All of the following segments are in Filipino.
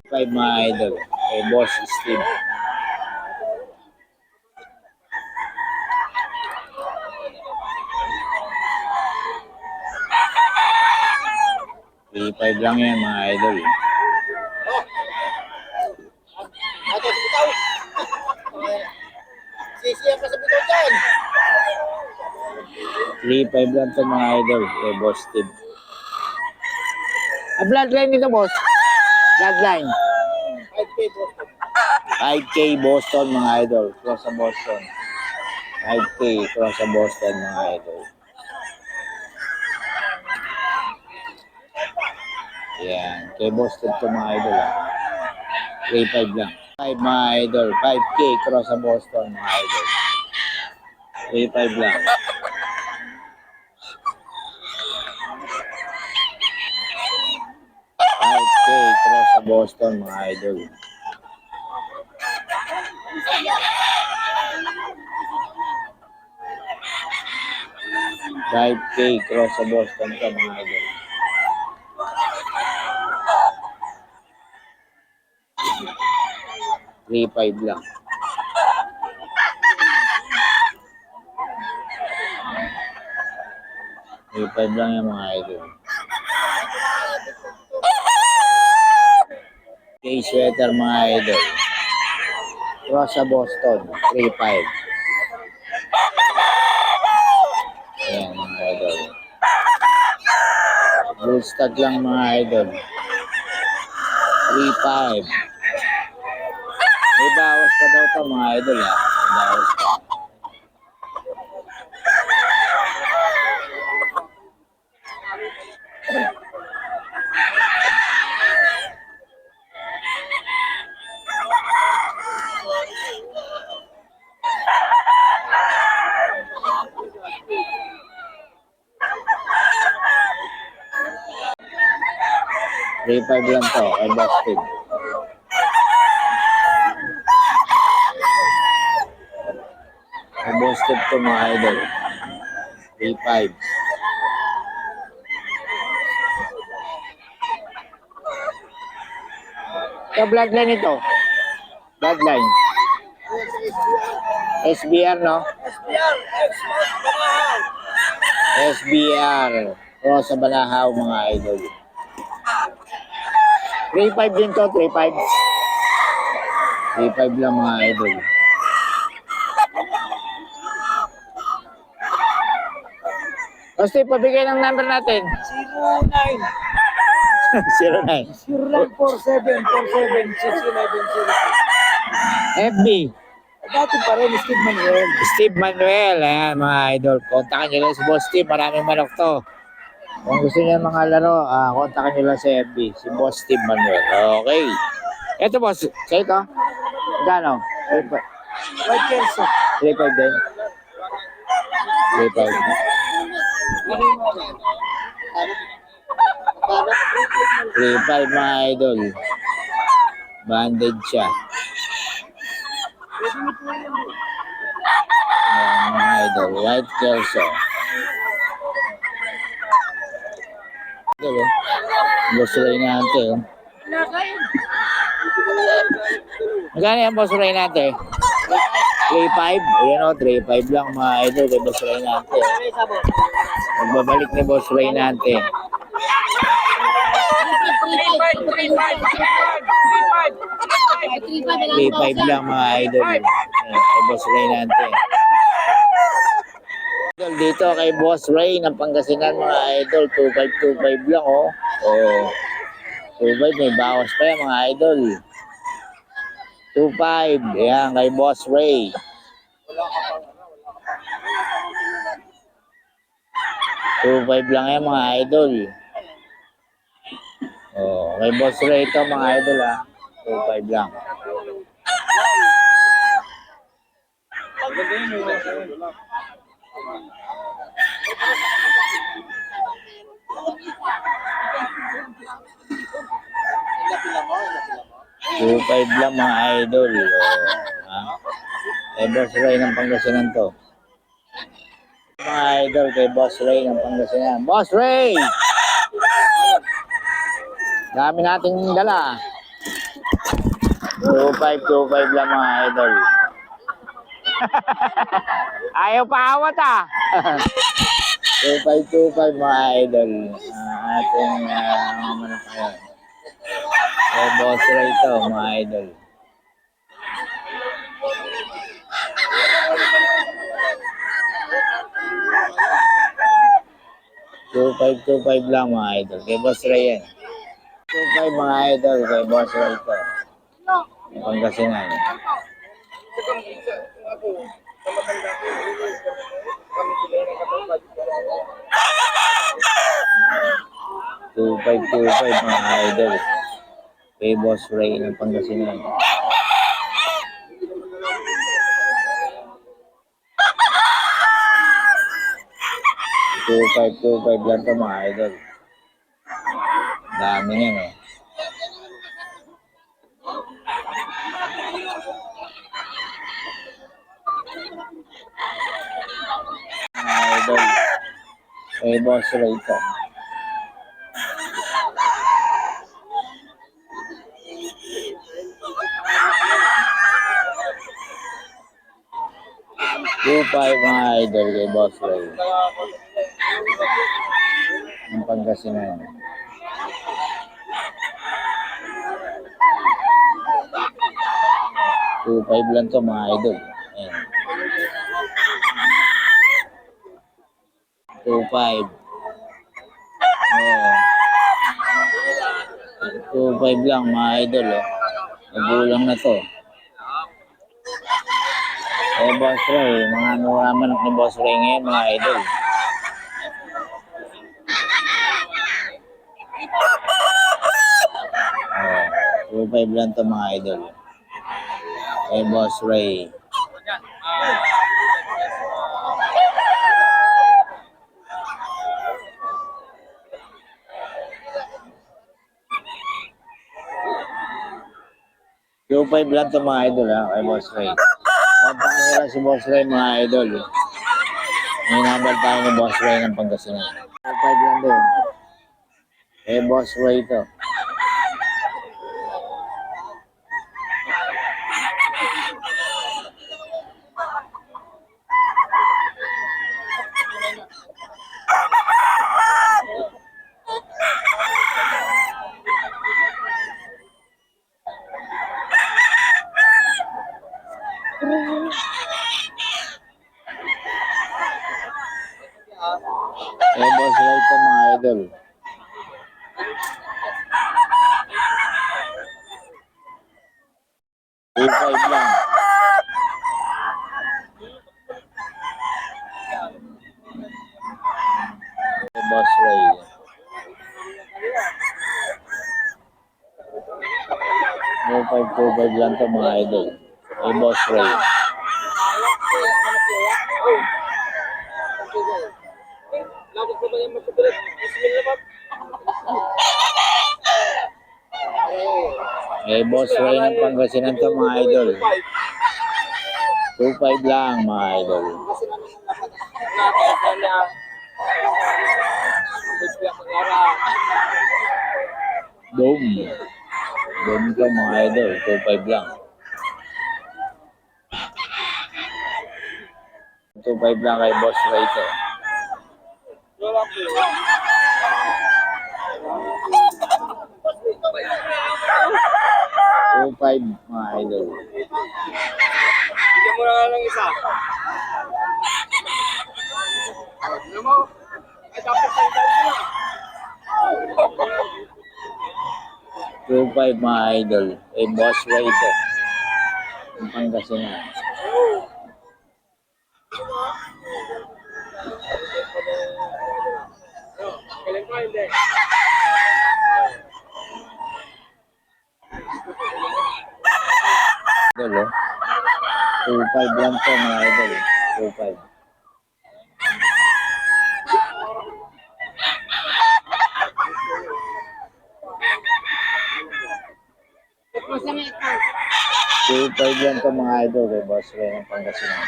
5 mga idol. Kay Boss Steve. Three-five lang yan mga idol. Sisiyan ka sa bitaw dyan. 3-5 lang to mga idol. Kay Boss Steve. Bloodline nito, boss. Bloodline. 5K Boston. 5K Boston mga idol. Cross sa Boston. 5K cross sa Boston mga idol. Yan. Kay Boston to mga idol. 3-5 lang. 5 mga idol. 5K cross sa Boston mga idol. 3-5 lang. Cross sa Boston mga idol. $5K cross sa Boston ka mga idol. $3-5 lang. $3-5 lang yung mga idol. K sweater mga idol. Cross sa Boston. 3-5. Ayan mga idol. Blue stud lang mga idol. 3-5. May bawas pa daw ito mga idol ha. May bawas pa. $3-5 lang to. Ay Boston. Ay Boston to mga idol. 3-5. Ito, bloodline ito. Bloodline. SBR, no? SBR, X-Mark, Banahaw. SBR. Cross sa Banahaw mga idol. 3-5 din to, 3-5. 3-5 lang mga idol. Basta ipabigay ng number natin. 09 09. 0947 FB. Dati pa rin, Steve Manuel. Steve Manuel. Ayan mga idol. Kontakan nyo lang si Boss Steve. Maraming manok to. Kung gusto niyo mga laro, kontakan nyo lang sa FB. Si Boss Steve Manuel. Okay. Ito boss. Sa ito. Gano? White Kelso. 3-5 din. 3-5. 3-5 mga idol. Banded siya. Ayan mga idol. White Kelso. Ito oh. Boss Ray natin. Magkano yan Boss Ray natin? 3-5. Ayan o, 3-5 lang mga idol. Kay Boss Ray natin. Magbabalik ni Boss Ray natin. 3-5 lang mga idol. Ayan, kay Boss Ray natin. Idol, dito kay Boss Ray ng Pangasinan mga idol. 2-5 lang oh. Oh. 2-5 may bawas pa yan mga idol. 2-5. Ayan kay Boss Ray. 2-5 lang yan mga idol. Oh, kay Boss Ray ito mga idol ha. 2-5 lang. $2-5 lang mga idol. Oh, ha? Kay Boss Ray ng Pangasinan to. Mga idol kay Boss Ray ng Pangasinan. Boss Ray! Dami nating dala. 2.5 lang mga idol. Ayaw pa awat ah. 2.5 mga idol. Ating mga manok ngayon. So, boss Ray ito mga idol. 2.5 lang mga idol. Kay boss Ray yan. 2.5 mga idol. Kay boss Ray ito. Pangasinan. Two five mga idol. Kay boss Ray ng Pangasinan. 2.5 lang ito mga idol. Dami yan eh. Mga idol. Kay boss Ray ito. Mga idol kay boss Ray. Ang Pangasinan. 2.5 lang to mga idol. Ayan. 2.5. Oh. 2.5 lang mga idol. Oh. Nagulang na to. Eh, boss Ray, mga nuraman ni boss Ray ngayon mga idol. Oh, 2.5 lang to mga idol. Eh, boss Ray. Two five lang to mga idol ha, kay boss Ray. Kontakin nyo lang si boss Ray mga idol. May nabal tayo ni boss Ray ng Pangasinan. 2.5 lang din. Eh, boss Ray to. Eh, boss Ray to mga idol. Two five lang. Eh, boss Ray. 2.5 lang to mga idol. Eh, boss Ray. Eh, boss Ray ng Pangasinan to mga idol. 2.5 lang mga idol. Dome. Dome to mga idol. 2.5 lang. 2.5 lang kay boss Ray to. Two five mga idol. Bigyan mo na nga ng isa. Ano mo? Ay, dapat sa isa na. 2.5 mga idol. Eh, boss Ray to. Ang Pangasinan. Galing pa, hindi. Idol, oh. 2.5 lang to mga idol. 2.5. Two five lang to mga idol kay boss Ray ng Pangasinan.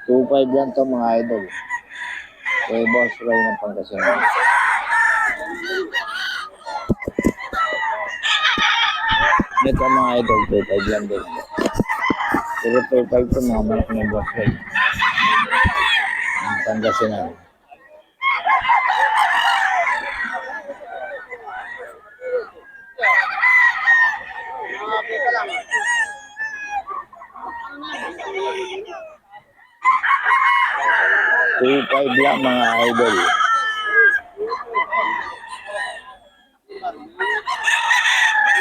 2.5 lang to mga idol. Kay Boss Roy ng Pangasinan. Ito mga idol, 2.5 lang din. Pero 2.5 to mga manok ng Boss Roy. Ang Pangasinan. Teka lang. 2.5 lang mga idol.